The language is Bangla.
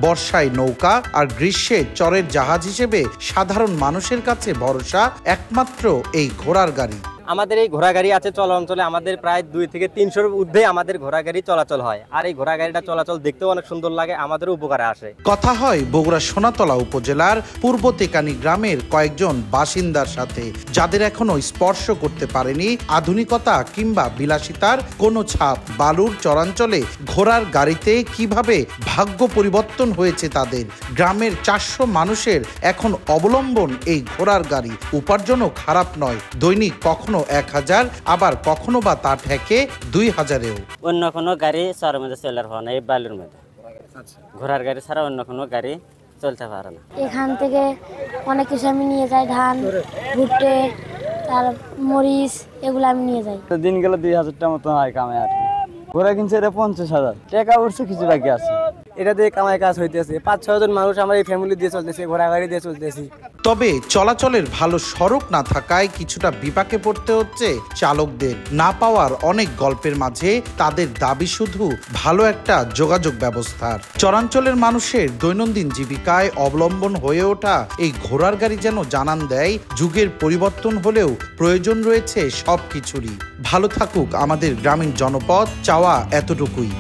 বর্ষায় নৌকা আর গ্রীষ্মে চরের জাহাজ হিসেবে সাধারণ মানুষের কাছে ভরসা একমাত্র এই ঘোড়ার গাড়ি। আমাদের এই ঘোড়া গাড়ি আছে চল অঞ্চলে আমাদের প্রায় 2 থেকে 300-র ঊর্ধ্বে আমাদের ঘোড়া গাড়ি চলাচল হয়। আর এই ঘোড়া গাড়িটা চলাচল দেখতেও অনেক সুন্দর লাগে, আমাদের উপকারে আসে। কথা হয় বগুড়া সোনাতলা উপজেলার পূর্ব তেকানি গ্রামের কয়েকজন বাসিন্দার সাথে, যাদের এখনো স্পর্শ করতে পারেনি আধুনিকতা কিংবা বিলাসিতার কোনো ছাপ। বালুর চরাঞ্চলে ঘোড়ার গাড়িতে কিভাবে ভাগ্য পরিবর্তন হয়েছে তাদের। গ্রামের 400 মানুষের এখন অবলম্বন এই ঘোড়ার গাড়ি। উপার্জনও খারাপ নয়, দৈনিক কখনো 1000, আবার কখনো বা তা ঠেকে 2000-এও। অন্য কোনো গাড়ি চরের মধ্যে চলার হয় না, এই বালুর মধ্যে ঘোড়ার গাড়ি ছাড়া অন্য কোনো গাড়ি চলতে পারে না। এখান থেকে অনেক কিছু আমি নিয়ে যাই, ধান, ভুট্টে, তার মরিচ, এগুলো আমি নিয়ে যাই। দিন গেলে 2000 টাকা মতো হয় কামাই। আর ঘোড়া কিনছে এটা 50,000 টাকা, উঠছে কিছু বাকি আছে। এটা দিয়ে কামাই কাজ হইতেছে। 5-6 জন মানুষ আমরা এই ফ্যামিলি দিয়ে চলতেছি, ঘোড়া গাড়ি দিয়ে চলতেছি। তবে চলাচলের ভালো সড়ক না থাকায় কিছুটা বিপাকে পড়তে হচ্ছে চালকদের। না পাওয়ার অনেক গল্পের মাঝে তাদের দাবি শুধু ভালো একটা যোগাযোগ ব্যবস্থার। চরাঞ্চলের মানুষের দৈনন্দিন জীবিকায় অবলম্বন হয়ে ওঠা এই ঘোড়ার গাড়ি যেন জানান দেয়, যুগের পরিবর্তন হলেও প্রয়োজন রয়েছে সবকিছুরই। ভালো থাকুক আমাদের গ্রামীণ জনপদ, চাওয়া এতটুকুই।